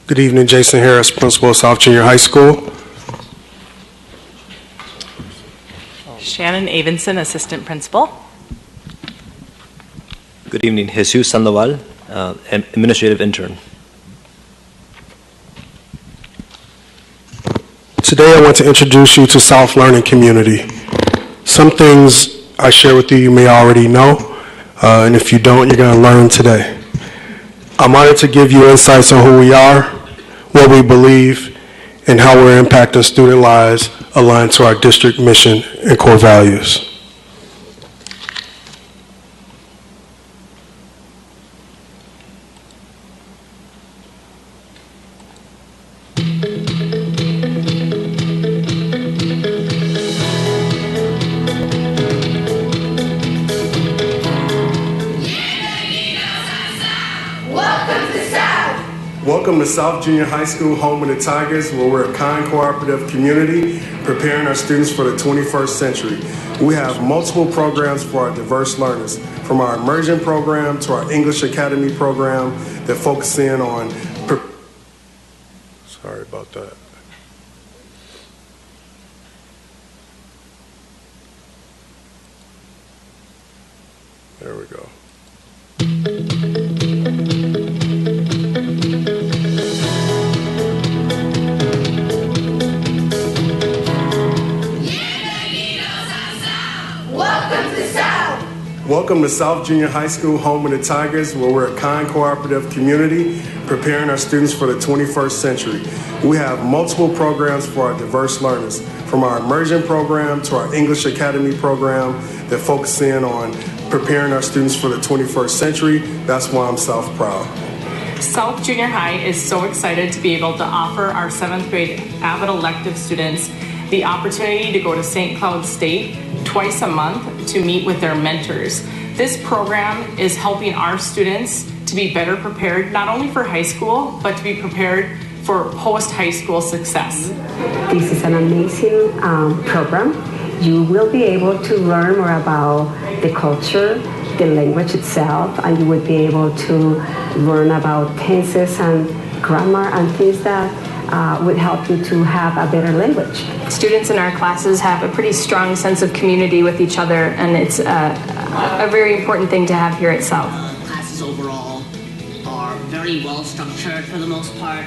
Good evening, Jason Harris, Principal of South Junior High School. Shannon Avinson, Assistant Principal. Good evening, Jesus Sandoval, Administrative Intern. Today I want to introduce you to South Learning Community. Some things I share with you may already know, and if you don't, you're going to learn today. I'm honored to give you insights on who we are, what we believe, and how we're impacting student lives aligned to our district mission and core values. Welcome to South Junior High School, home of the Tigers, where we're a kind, cooperative community preparing our students for the 21st century. We have multiple programs for our diverse learners, from our immersion program to our English Academy program that focus in on... Sorry about that. There we go. Welcome to South Junior High School, home of the Tigers, where we're a kind, cooperative community preparing our students for the 21st century. We have multiple programs for our diverse learners, from our immersion program to our English Academy program that focus in on preparing our students for the 21st century. That's why I'm South proud. South Junior High is so excited to be able to offer our 7th grade avid elective students the opportunity to go to St. Cloud State twice a month to meet with their mentors. This program is helping our students to be better prepared, not only for high school, but to be prepared for post-high school success. This is an amazing program. You will be able to learn more about the culture, the language itself, and you would be able to learn about tenses and grammar and things that would help you to have a better language. Students in our classes have a pretty strong sense of community with each other, and it's a very important thing to have here at South. Classes overall are very well structured for the most part.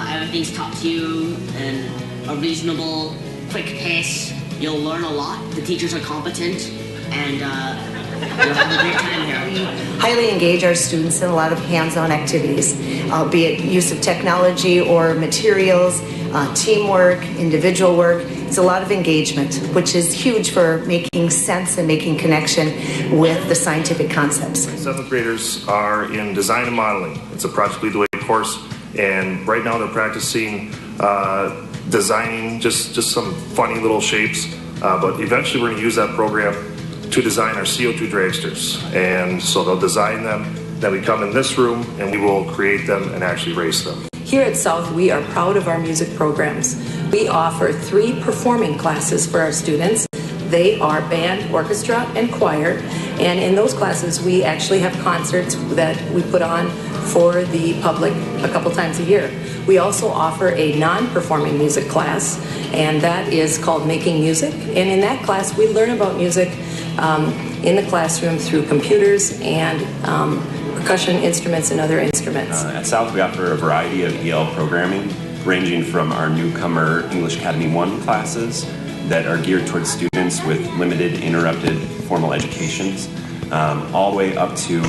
Everything's taught to you in a reasonable, quick pace. You'll learn a lot. The teachers are competent, and you'll have a great time here. We highly engage our students in a lot of hands-on activities, be it use of technology or materials, teamwork, individual work. It's a lot of engagement, which is huge for making sense and making connection with the scientific concepts. 7th graders are in design and modeling. It's a Project Lead the Way course, and right now they're practicing designing just some funny little shapes, but eventually we're going to use that program to design our CO2 dragsters. And so they'll design them, then we come in this room and we will create them and actually race them. Here at South, we are proud of our music programs. We offer 3 performing classes for our students. They are band, orchestra, and choir. And in those classes, we actually have concerts that we put on for the public a couple times a year. We also offer a non-performing music class, and that is called Making Music. And in that class, we learn about music in the classroom through computers and percussion instruments and other instruments. At South, we offer a variety of EL programming, ranging from our newcomer English Academy 1 classes that are geared towards students with limited interrupted formal educations, all the way up to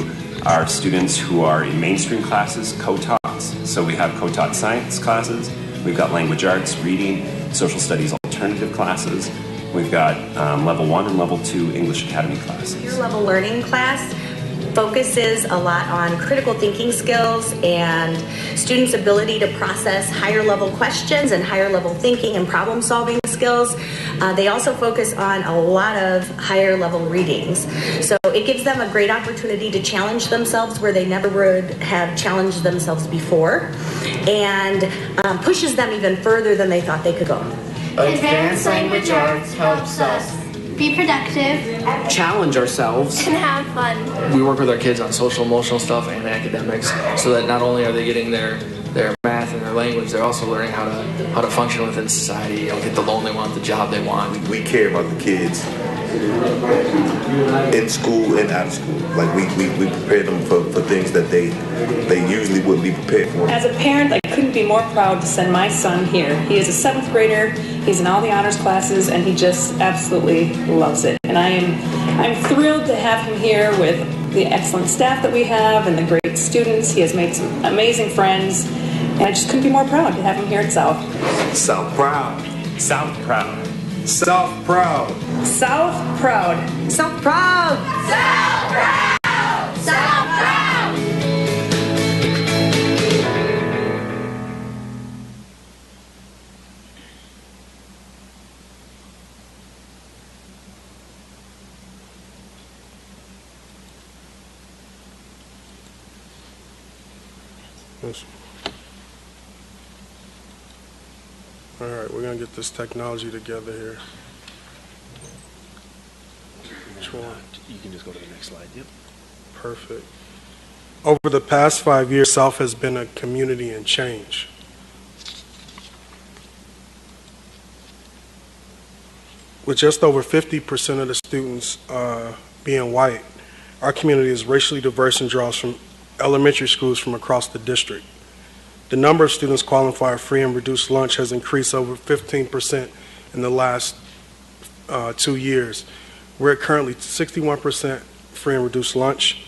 our students who are in mainstream classes, co-taughts. So we have co-taught science classes, we've got language arts, reading, social studies alternative classes, we've got level 1 and level 2 English Academy classes. Your level learning class focuses a lot on critical thinking skills and students' ability to process higher level questions and higher level thinking and problem solving skills. They also focus on a lot of higher level readings. So it gives them a great opportunity to challenge themselves where they never would have challenged themselves before, and pushes them even further than they thought they could go. Advanced language arts helps us be productive, challenge ourselves, and have fun. We work with our kids on social emotional stuff and academics so that not only are they getting their math math and their language, they're also learning how to function within society, get the loan they want, the job they want. We care about the kids in school and out of school. Like we prepare them for things that they usually wouldn't be prepared for. As a parent, I couldn't be more proud to send my son here. He is a 7th grader. He's in all the honors classes, and he just absolutely loves it. And I'm thrilled to have him here with the excellent staff that we have and the great students. He has made some amazing friends, and I just couldn't be more proud to have him here at South. South proud. South proud. South proud. South proud. South proud. South proud. South proud. Yes. All right, we're going to get this technology together here. Which one? You can just go to the next slide. Yep. Perfect. Over the past 5 years, South has been a community in change. With just over 50% of the students being white, our community is racially diverse and draws from elementary schools from across the district. The number of students qualifying for free and reduced lunch has increased over 15% in the last 2 years. We're at currently 61% free and reduced lunch.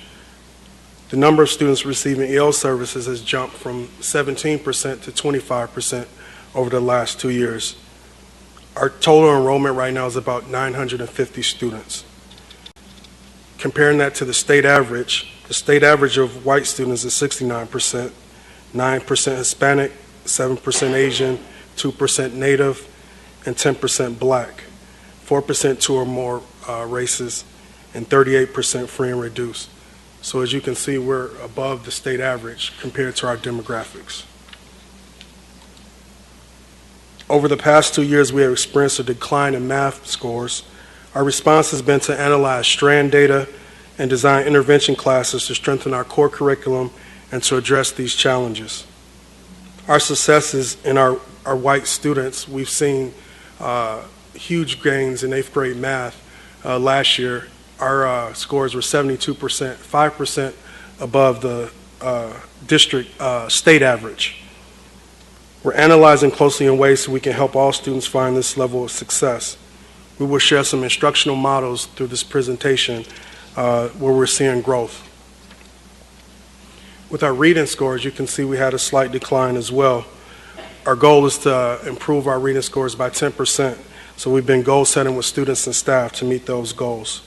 The number of students receiving EL services has jumped from 17% to 25% over the last 2 years. Our total enrollment right now is about 950 students. Comparing that to the state average of white students is 69%, 9% Hispanic, 7% Asian, 2% Native, and 10% Black, 4% two or more races, and 38% free and reduced. So as you can see, we're above the state average compared to our demographics. Over the past 2 years, we have experienced a decline in math scores. Our response has been to analyze strand data and design intervention classes to strengthen our core curriculum and to address these challenges. Our successes in our white students, we've seen huge gains in 8th grade math. Last year, our scores were 72%, 5% above the district state average. We're analyzing closely in ways so we can help all students find this level of success. We will share some instructional models through this presentation where we're seeing growth. With our reading scores, you can see we had a slight decline as well. Our goal is to improve our reading scores by 10%, so we've been goal setting with students and staff to meet those goals.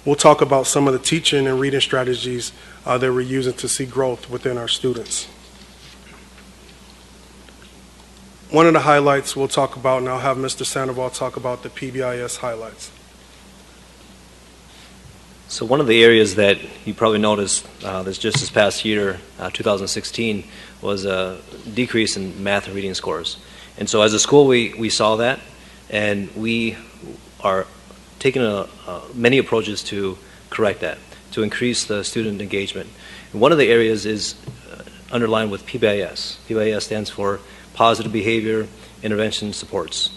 We'll talk about some of the teaching and reading strategies that we're using to see growth within our students. One of the highlights we'll talk about, and I'll have Mr. Sandoval talk about the PBIS highlights. So one of the areas that you probably noticed that's just this past year, 2016, was a decrease in math and reading scores. And so as a school, we saw that, and we are taking many approaches to correct that, to increase the student engagement. And one of the areas is underlined with PBIS. PBIS stands for Positive Behavior Intervention Supports.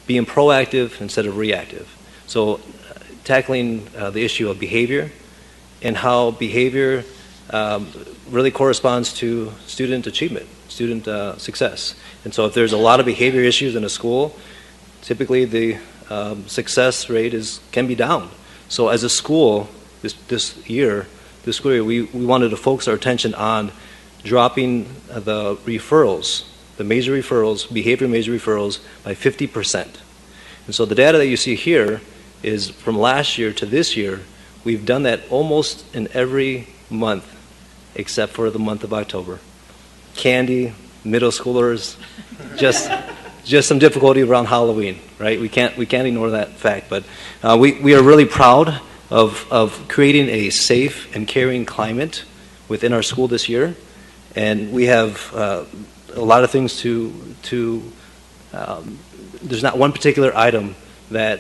Being proactive instead of reactive. So tackling the issue of behavior and how behavior really corresponds to student achievement, student success. And so if there's a lot of behavior issues in a school, typically the success rate can be down. So as a school, this school year, we wanted to focus our attention on dropping the referrals, the major referrals, behavior major referrals, by 50%. And so the data that you see here is from last year to this year. We've done that almost in every month except for the month of October. Candy, middle schoolers, just some difficulty around Halloween, right? We can't ignore that fact, but we are really proud of creating a safe and caring climate within our school this year, and we have a lot of things there's not one particular item that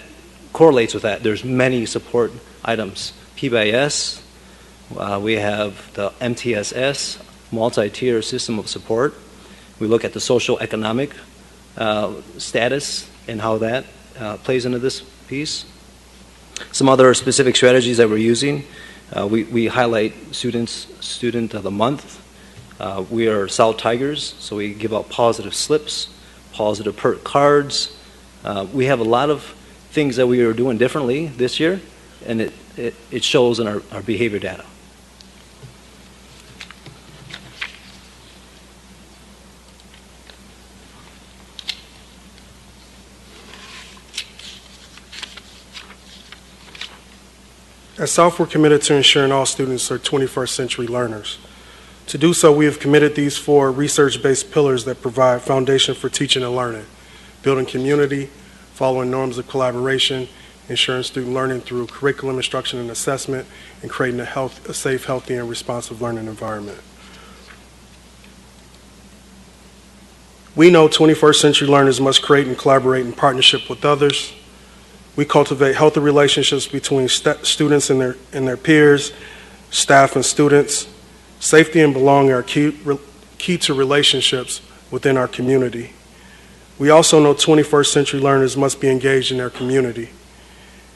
correlates with that. There's many support items. PBIS, we have the MTSS, multi-tier system of support. We look at the social economic status and how that plays into this piece. Some other specific strategies that we're using, we highlight Student of the Month. We are South Tigers, so we give out positive slips, positive perk cards. We have a lot of things that we are doing differently this year, and it shows in our behavior data. At South, we're committed to ensuring all students are 21st century learners. To do so, we have committed these 4 research-based pillars that provide foundation for teaching and learning: building community, following norms of collaboration, ensuring student learning through curriculum, instruction, and assessment, and creating a safe, healthy, and responsive learning environment. We know 21st century learners must create and collaborate in partnership with others. We cultivate healthy relationships between students and their peers, staff and students. Safety and belonging are key to relationships within our community. We also know 21st century learners must be engaged in their community,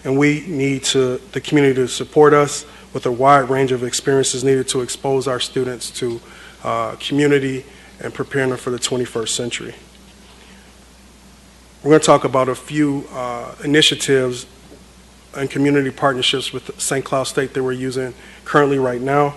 and we need the community to support us with a wide range of experiences needed to expose our students to community and preparing them for the 21st century. We're going to talk about a few initiatives and community partnerships with St.Cloud State that we're using currently right now.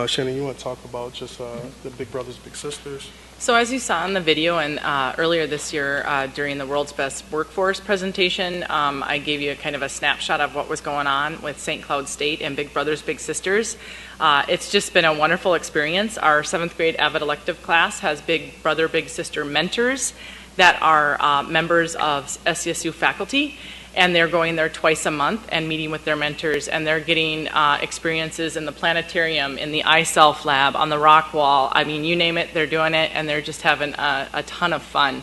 Shannon, you want to talk about just the Big Brothers Big Sisters? So as you saw in the video and earlier this year during the World's Best Workforce presentation, I gave you kind of a snapshot of what was going on with St. Cloud State and Big Brothers Big Sisters. It's just been a wonderful experience. Our 7th grade AVID elective class has Big Brother Big Sister mentors that are members of SCSU faculty, and they're going there twice a month and meeting with their mentors, and they're getting experiences in the planetarium, in the iSelf lab, on the rock wall. I mean, you name it, they're doing it, and they're just having a ton of fun.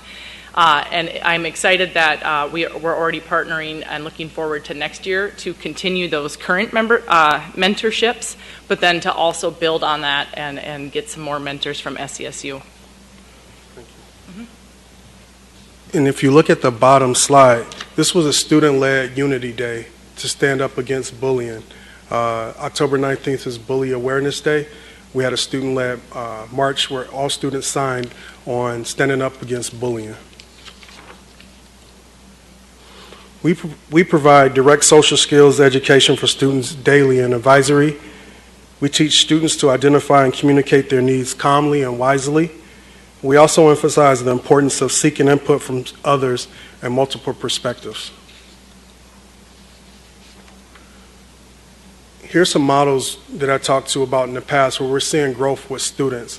And I'm excited that we're already partnering and looking forward to next year to continue those current mentorships, but then to also build on that and get some more mentors from SCSU. And if you look at the bottom slide, this was a student-led Unity Day to stand up against bullying. October 19th is Bully Awareness Day. We had a student-led march where all students signed on standing up against bullying. We provide direct social skills education for students daily and advisory. We teach students to identify and communicate their needs calmly and wisely. We also emphasize the importance of seeking input from others and multiple perspectives. Here's some models that I talked to about in the past where we're seeing growth with students.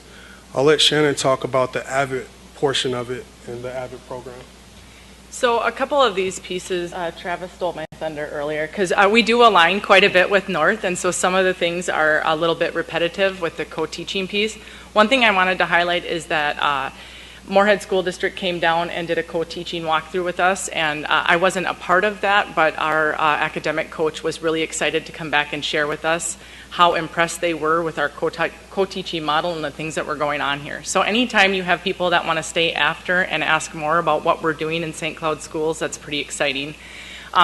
I'll let Shannon talk about the AVID portion of it in the AVID program. So a couple of these pieces, Travis stole my thunder earlier, because we do align quite a bit with North, and so some of the things are a little bit repetitive with the co-teaching piece. One thing I wanted to highlight is that Moorhead School District came down and did a co-teaching walkthrough with us, and I wasn't a part of that, but our academic coach was really excited to come back and share with us how impressed they were with our co-teaching model and the things that were going on here. So anytime you have people that want to stay after and ask more about what we're doing in St. Cloud schools, that's pretty exciting.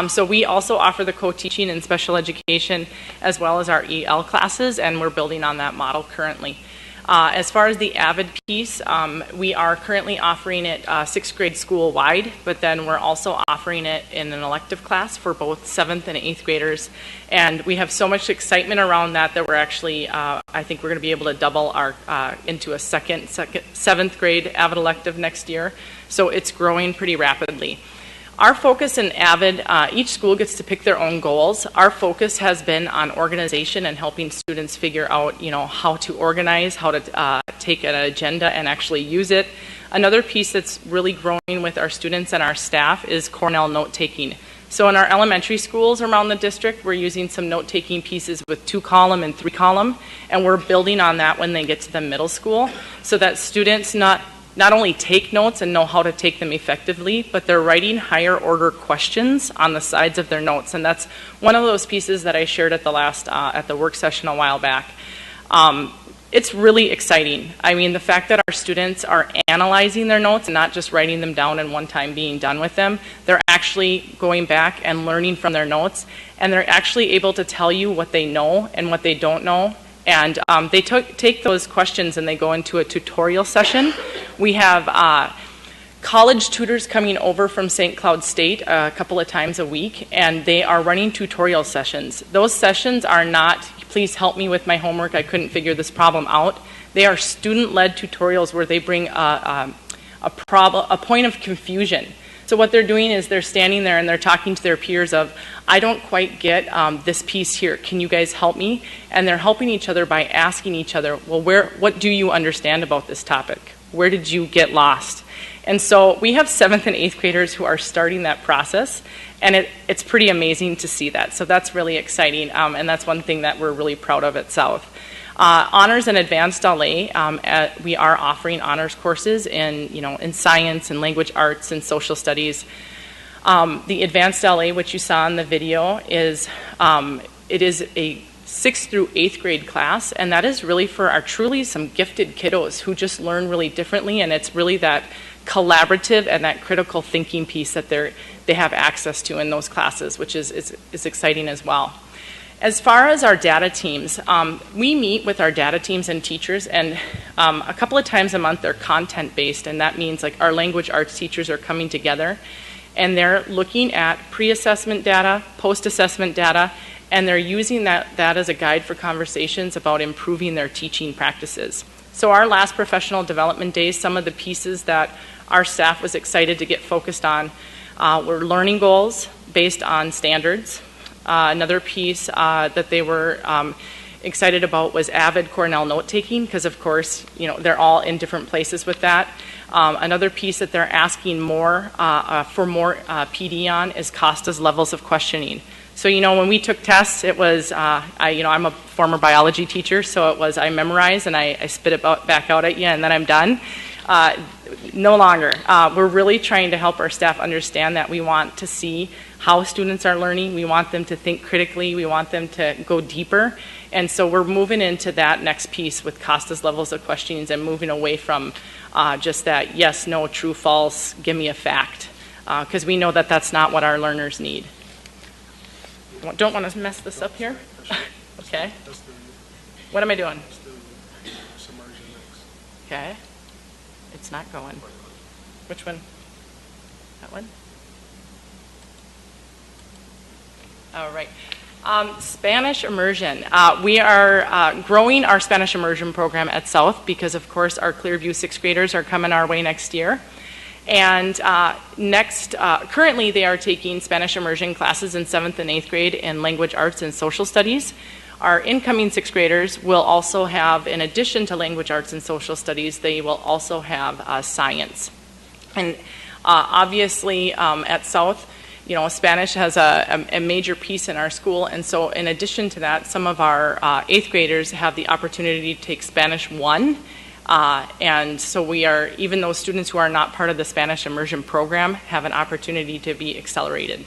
So we also offer the co-teaching and special education as well as our EL classes, and we're building on that model currently. As far as the AVID piece, we are currently offering it 6th grade school-wide, but then we're also offering it in an elective class for both 7th and 8th graders. And we have so much excitement around that we're actually, I think we're going to be able to double our into a 7th grade AVID elective next year. So it's growing pretty rapidly. Our focus in AVID, each school gets to pick their own goals. Our focus has been on organization and helping students figure out, how to organize, how to take an agenda and actually use it. Another piece that's really growing with our students and our staff is Cornell note-taking. So in our elementary schools around the district, we're using some note-taking pieces with 2-column and 3-column, and we're building on that when they get to the middle school so that students not only take notes and know how to take them effectively, but they're writing higher order questions on the sides of their notes. And that's one of those pieces that I shared at the last, at the work session a while back. It's really exciting. I mean, the fact that our students are analyzing their notes and not just writing them down and one time being done with them, they're actually going back and learning from their notes, and they're actually able to tell you what they know and what they don't know. And they take those questions and they go into a tutorial session. We have college tutors coming over from St. Cloud State a couple of times a week, and they are running tutorial sessions. Those sessions are not, please help me with my homework, I couldn't figure this problem out. They are student-led tutorials where they bring a point of confusion. So what they're doing is they're standing there and they're talking to their peers of, I don't quite get this piece here, can you guys help me? And they're helping each other by asking each other, well, what do you understand about this topic? Where did you get lost? And so we have 7th and 8th graders who are starting that process, and it's pretty amazing to see that. So that's really exciting, and that's one thing that we're really proud of at South. Honors and Advanced LA, we are offering honors courses in science and language arts and social studies. The Advanced LA, which you saw in the video, is it is a 6th through 8th grade class, and that is really for our truly some gifted kiddos who just learn really differently, and it's really that collaborative and that critical thinking piece that they have access to in those classes, which is exciting as well. As far as our data teams, we meet with our data teams and teachers, and a couple of times a month they're content-based, and that means like our language arts teachers are coming together, and they're looking at pre-assessment data, post-assessment data, and they're using that as a guide for conversations about improving their teaching practices. So our last professional development days, some of the pieces that our staff was excited to get focused on were learning goals based on standards. Another piece that they were excited about was avid Cornell note-taking, because of course, they're all in different places with that. Another piece that they're asking for more PD on is Costa's levels of questioning. So, when we took tests, it was, I'm a former biology teacher, so it was I memorize and I spit it back out at you and then I'm done. No longer. We're really trying to help our staff understand that we want to see how students are learning. We want them to think critically. We want them to go deeper. And so we're moving into that next piece with Costa's levels of questionings and moving away from just that yes, no, true, false, give me a fact. Because we know that that's not what our learners need. Don't want to mess this up here. Okay. What am I doing? Okay. It's not going. Which one? That one? All right. Spanish immersion. We are growing our Spanish immersion program at South because, of course, our Clearview 6th graders are coming our way next year. And currently they are taking Spanish immersion classes in 7th and 8th grade in language arts and social studies. Our incoming 6th graders will also have, in addition to language arts and social studies, they will also have science. And obviously at South, Spanish has a major piece in our school, and so in addition to that, some of our 8th graders have the opportunity to take Spanish 1. And so we are, even those students who are not part of the Spanish immersion program have an opportunity to be accelerated.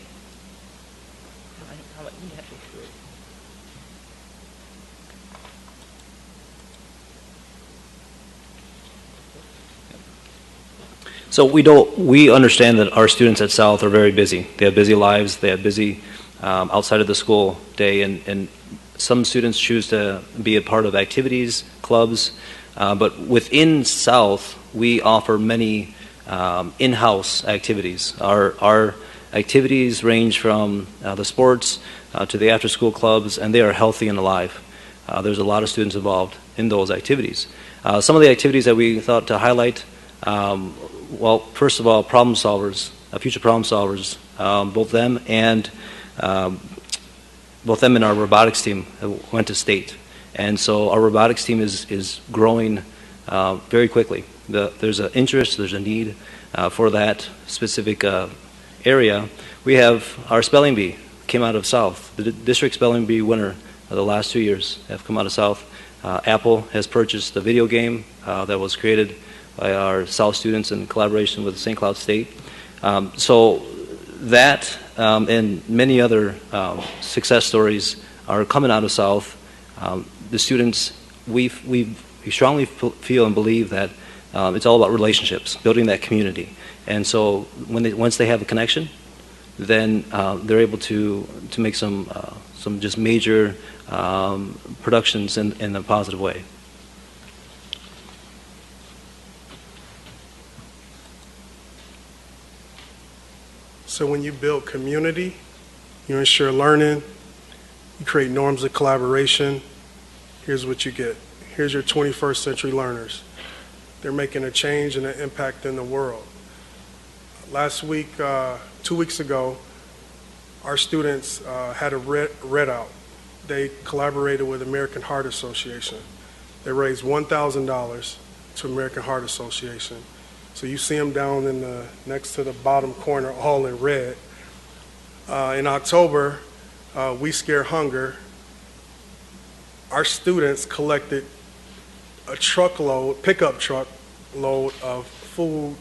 So we understand that our students at South are very busy. They have busy lives. They have busy outside of the school day, and some students choose to be a part of activities, clubs. But within South, we offer many in-house activities. Our activities range from the sports to the after-school clubs, and they are healthy and alive. There's a lot of students involved in those activities. Some of the activities that we thought to highlight, well, first of all, problem solvers, future problem solvers, both them and our robotics team went to state. And so our robotics team is growing very quickly. There's an interest, there's a need for that specific area. We have our spelling bee came out of South. The district spelling bee winner of the last 2 years have come out of South. Apple has purchased a video game that was created by our South students in collaboration with St.Cloud State. So that and many other success stories are coming out of South. The students, we've strongly feel and believe that it's all about relationships, building that community. And so once they have a connection, then they're able to make some just major productions in a positive way. So when you build community, you ensure learning, you create norms of collaboration, here's what you get. Here's your 21st century learners. They're making a change and an impact in the world. Last week, 2 weeks ago, our students had a read out. They collaborated with American Heart Association. They raised $1,000 to American Heart Association. So you see them down in the next to the bottom corner, all in red. In October, We Scare Hunger. Our students collected a pickup truck load of food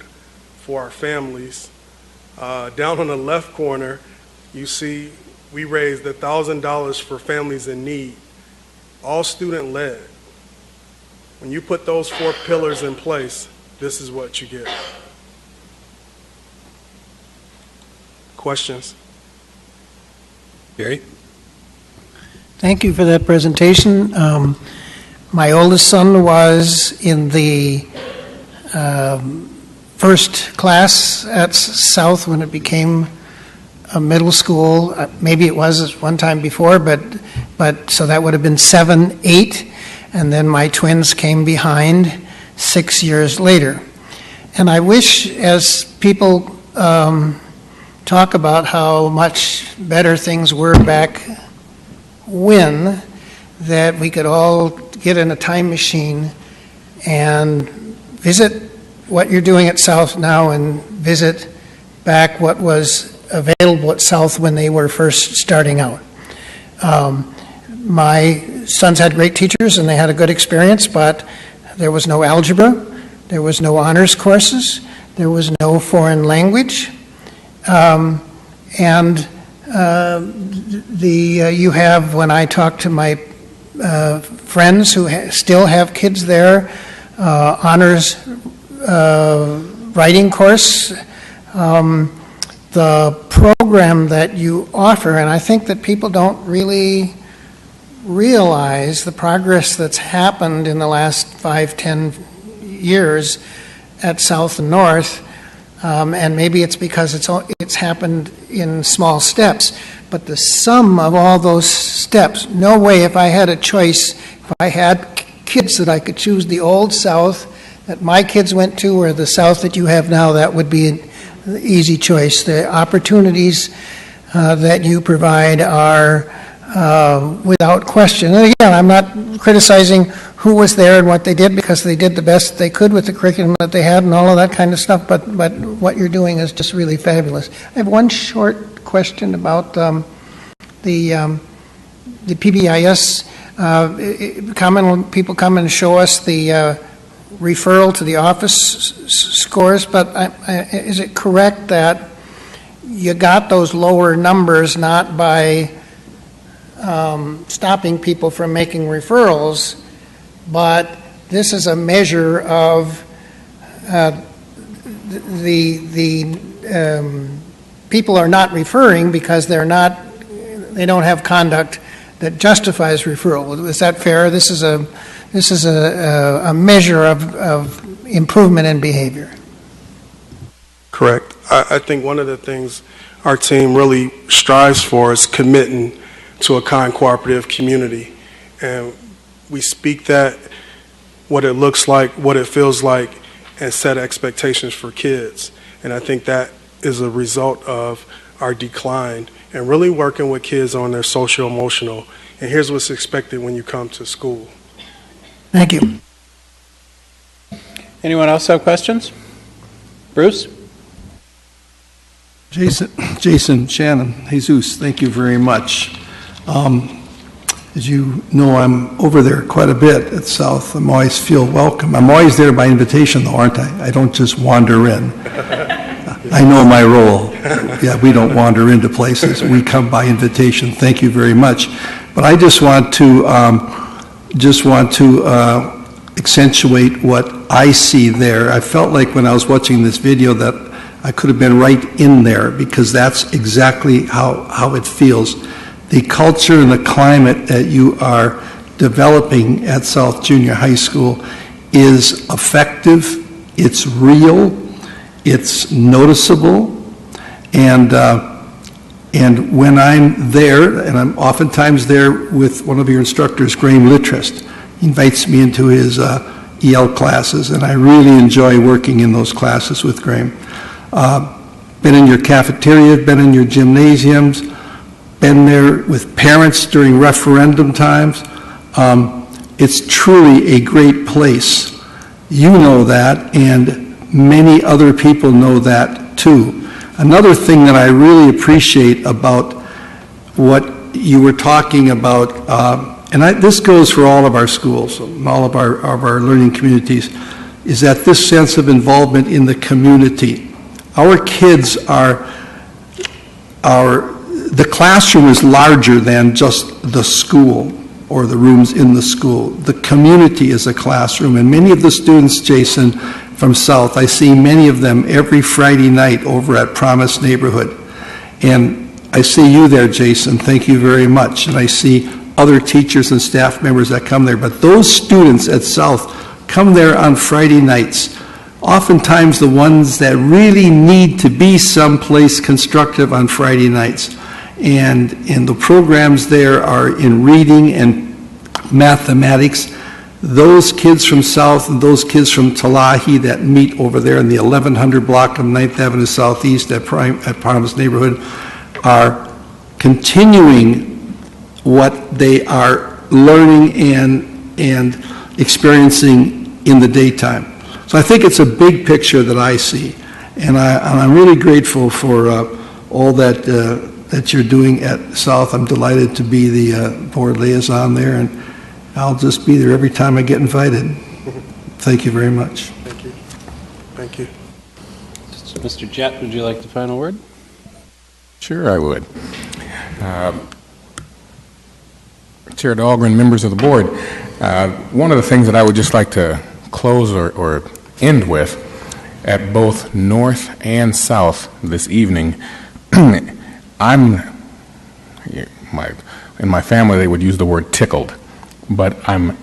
for our families. Down on the left corner, you see we raised $1,000 for families in need, all student-led. When you put those 4 pillars in place, this is what you get. Questions? Barry? Thank you for that presentation. My oldest son was in the first class at South when it became a middle school. Maybe it was one time before, but so that would have been 7, 8, and then my twins came behind 6 years later. And I wish, as people talk about how much better things were back when, that we could all get in a time machine and visit what you're doing at South now and visit back what was available at South when they were first starting out. My sons had great teachers and they had a good experience, but there was no algebra, there was no honors courses, there was no foreign language, and you have, when I talk to my friends who still have kids there, honors writing course, the program that you offer, and I think that people don't really realize the progress that's happened in the last 5-10 years at South and North, and maybe it's because it's happened in small steps, but the sum of all those steps, no way, if I had a choice, if I had kids that I could choose the old South that my kids went to or the South that you have now, that would be an easy choice. The opportunities that you provide are without question. And again, I'm not criticizing who was there and what they did, because they did the best they could with the curriculum that they had and all of that kind of stuff, but what you're doing is just really fabulous. I have one short question about the PBIS. People come and show us the referral to the office scores, but is it correct that you got those lower numbers not by stopping people from making referrals, but this is a measure of the people are not referring because they don't have conduct that justifies referral. Is that fair? This is a measure of improvement in behavior. Correct. I think one of the things our team really strives for is committing to a kind, cooperative community. And we speak that, what it looks like, what it feels like, and set expectations for kids. And I think that is a result of our decline and really working with kids on their social emotional. And here's what's expected when you come to school. Thank you. Anyone else have questions? Bruce? Jason, Shannon, Jesus, thank you very much. As you know, I'm over there quite a bit at South. I always feel welcome. I'm always there by invitation, though, aren't I? I don't just wander in. I know my role. Yeah, we don't wander into places. We come by invitation. Thank you very much. But I just want to accentuate what I see there. I felt like when I was watching this video that I could have been right in there, because that's exactly how it feels. The culture and the climate that you are developing at South Junior High School is effective, it's real, it's noticeable, and when I'm there, and I'm oftentimes there with one of your instructors, Graham Littrist, he invites me into his EL classes, and I really enjoy working in those classes with Graham. Been in your cafeteria, been in your gymnasiums, been there with parents during referendum times. It's truly a great place. You know that, and many other people know that too. Another thing that I really appreciate about what you were talking about, this goes for all of our schools, all of our learning communities, is that this sense of involvement in the community. Our kids the classroom is larger than just the school or the rooms in the school. The community is a classroom, and many of the students, Jason, from South, I see many of them every Friday night over at Promise Neighborhood. And I see you there, Jason, thank you very much. And I see other teachers and staff members that come there. But those students at South come there on Friday nights, oftentimes the ones that really need to be someplace constructive on Friday nights. And the programs there are in reading and mathematics. Those kids from South and those kids from Talahi that meet over there in the 1100 block of 9th Avenue Southeast at Promise Neighborhood are continuing what they are learning and experiencing in the daytime. So I think it's a big picture that I see, and I'm really grateful for all that you're doing at South. I'm delighted to be the board liaison there, and I'll just be there every time I get invited. Thank you very much. Thank you. Thank you. Mr. Jett, would you like the final word? Sure, I would. Chair Dahlgren, members of the board, one of the things that I would just like to close or end with at both North and South this evening, in my family they would use the word tickled, but I'm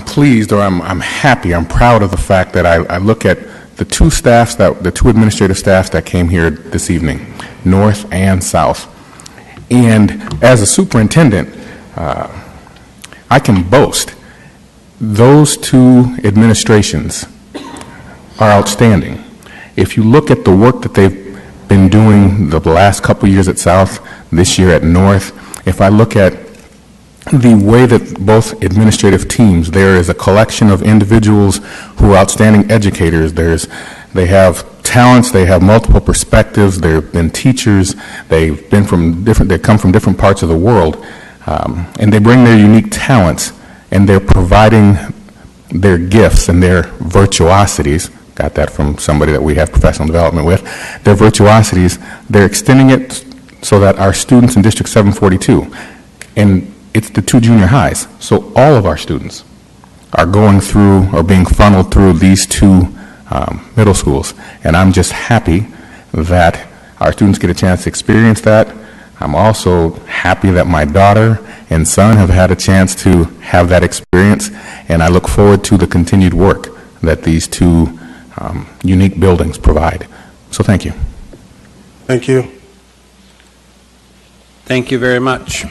pleased, or I'm happy, I'm proud of the fact that I look at the two administrative staffs that came here this evening, North and South. And as a superintendent, I can boast those two administrations are outstanding. If you look at the work that they've been doing the last couple years at South, this year at North, if I look at the way that both administrative teams, there is a collection of individuals who are outstanding educators. They have talents, they have multiple perspectives, they've been teachers, they come from different parts of the world, and they bring their unique talents, and they're providing their gifts and their virtuosities. Got that from somebody that we have professional development with. Their virtuosities, they're extending it so that our students in District 742, and it's the two junior highs, so all of our students are going through or being funneled through these two middle schools. And I'm just happy that our students get a chance to experience that. I'm also happy that my daughter and son have had a chance to have that experience, and I look forward to the continued work that these two unique buildings provide. So thank you. Thank you. Thank you very much.